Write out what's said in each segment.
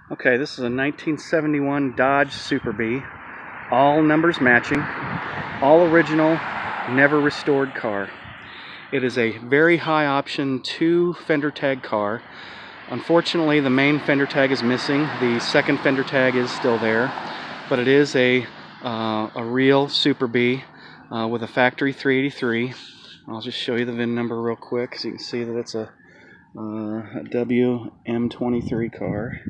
Okay, this is a 1971 Dodge Super Bee, all numbers matching, all original, never restored car. It is a very high option 2 fender tag car. Unfortunately, the main fender tag is missing. The second fender tag is still there, but it is a real Super Bee with a factory 383. I'll just show you the VIN number real quick so you can see that it's a WM23 car.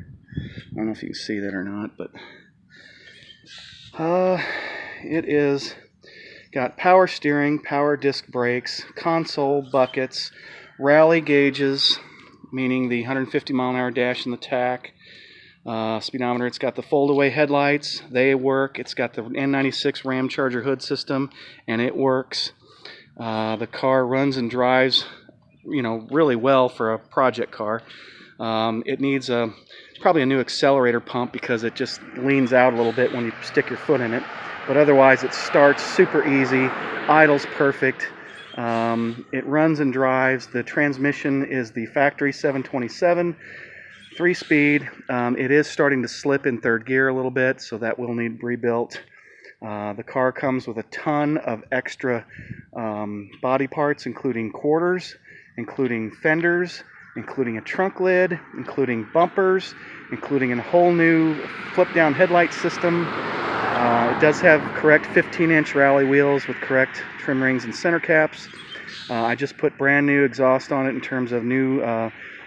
I don't know if you can see that or not, but it is got power steering, power disc brakes, console, buckets, rally gauges, meaning the 150 mile an hour dash in the tack, speedometer. It's got the fold-away headlights. They work. It's got the N96 Ramcharger Hood system, and it works. The car runs and drives, really well for a project car. It needs probably a new accelerator pump because it just leans out a little bit when you stick your foot in it. But otherwise, it starts super easy, idles perfect. It runs and drives. The transmission is the factory 727, 3-speed. It is starting to slip in third gear a little bit, so that will need rebuilt. The car comes with a ton of extra body parts, including quarters, including fenders, including a trunk lid, including bumpers, including a whole new flip-down headlight system. It does have correct 15-inch rally wheels with correct trim rings and center caps. I just put brand new exhaust on it in terms of new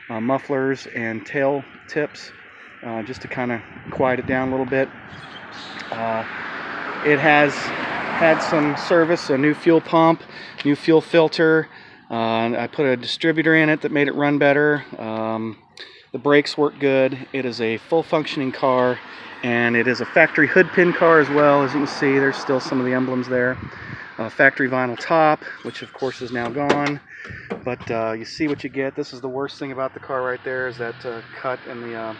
mufflers and tail tips, just to kind of quiet it down a little bit. It has had some service, a new fuel pump, new fuel filter. I put a distributor in it that made it run better. The brakes work good. It is a full functioning car, and it is a factory hood pin car as well. As you can see, there's still some of the emblems there. Factory vinyl top, which of course is now gone, but you see what you get. This is the worst thing about the car right there, is that cut in the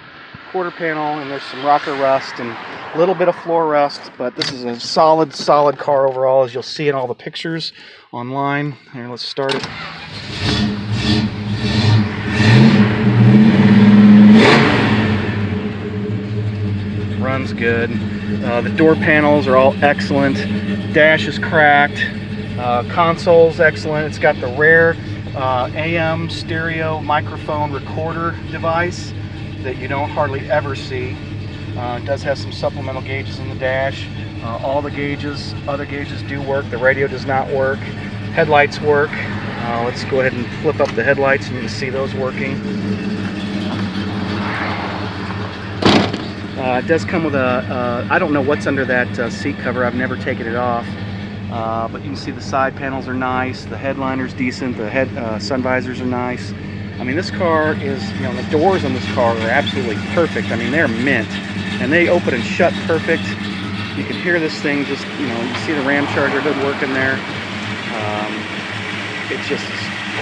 quarter panel, and there's some rocker rust and a little bit of floor rust, but this is a solid car overall, as you'll see in all the pictures online. Here, let's start it. Runs good. The door panels are all excellent. Dash is cracked. Console's excellent. It's got the rare AM stereo microphone recorder device that you don't hardly ever see. It does have some supplemental gauges in the dash. All the gauges, other gauges do work. The radio does not work. Headlights work. Let's go ahead and flip up the headlights and you can see those working. It does come with a, I don't know what's under that seat cover. I've never taken it off. But you can see the side panels are nice. The headliner's decent. The sun visors are nice. I mean, this car is, the doors on this car are absolutely perfect. I mean, they're mint, and they open and shut perfect. You can hear this thing just, you see the Ramcharger Hood working there. It's just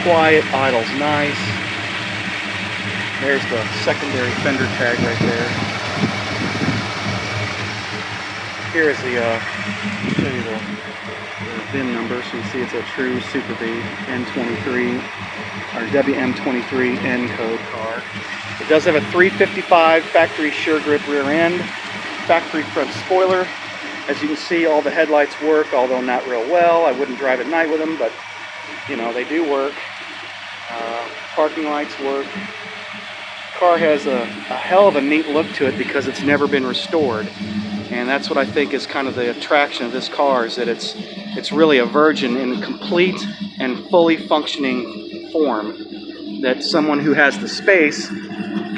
quiet, idles nice. There's the secondary fender tag right there. Here is the, I'll show you the VIN number, so you see it's a true Super Bee N23 or WM23 N code car. It does have a 355 factory sure grip rear end, factory front spoiler. As you can see, all the headlights work, although not real well. I wouldn't drive at night with them, but they do work. Parking lights work. The car has a hell of a neat look to it because it's never been restored. And that's what I think is kind of the attraction of this car, is that it's really a virgin in complete and fully functioning form, that someone who has the space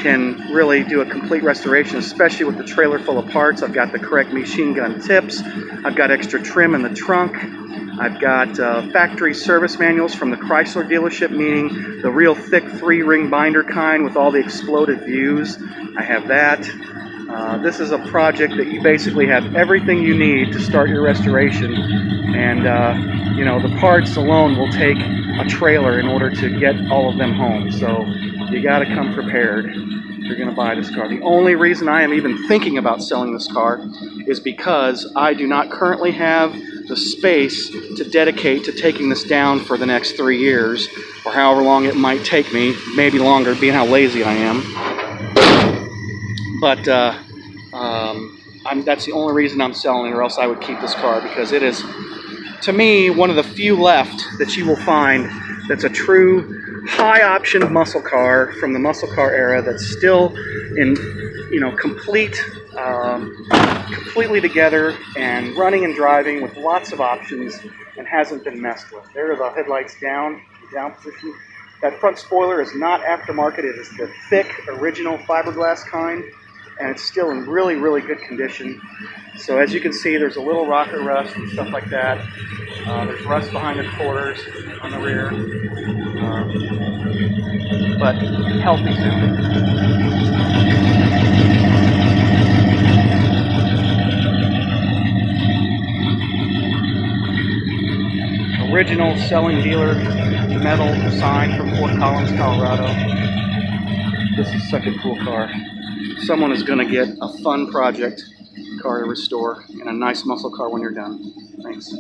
can really do a complete restoration, especially with the trailer full of parts. I've got the correct machine gun tips. I've got extra trim in the trunk. I've got factory service manuals from the Chrysler dealership, meaning the real thick 3-ring binder kind with all the exploded views. I have that. This is a project that you basically have everything you need to start your restoration, and the parts alone will take a trailer in order to get all of them home. So you got to come prepared if you're going to buy this car. The only reason I am even thinking about selling this car is because I do not currently have the space to dedicate to taking this down for the next 3 years, or however long it might take me, maybe longer, being how lazy I am. But that's the only reason I'm selling, or else I would keep this car, because it is, to me, one of the few left that you will find that's a true high option muscle car from the muscle car era that's still in, completely together and running and driving with lots of options and hasn't been messed with. There are the headlights down position. That front spoiler is not aftermarket. It is the thick original fiberglass kind, and it's still in really, really good condition. So as you can see, there's a little rocker rust and stuff like that. There's rust behind the quarters on the rear, but healthy sounding. Original selling dealer metal sign from Fort Collins, Colorado. This is such a cool car. Someone is going to get a fun project car to restore and a nice muscle car when you're done. Thanks.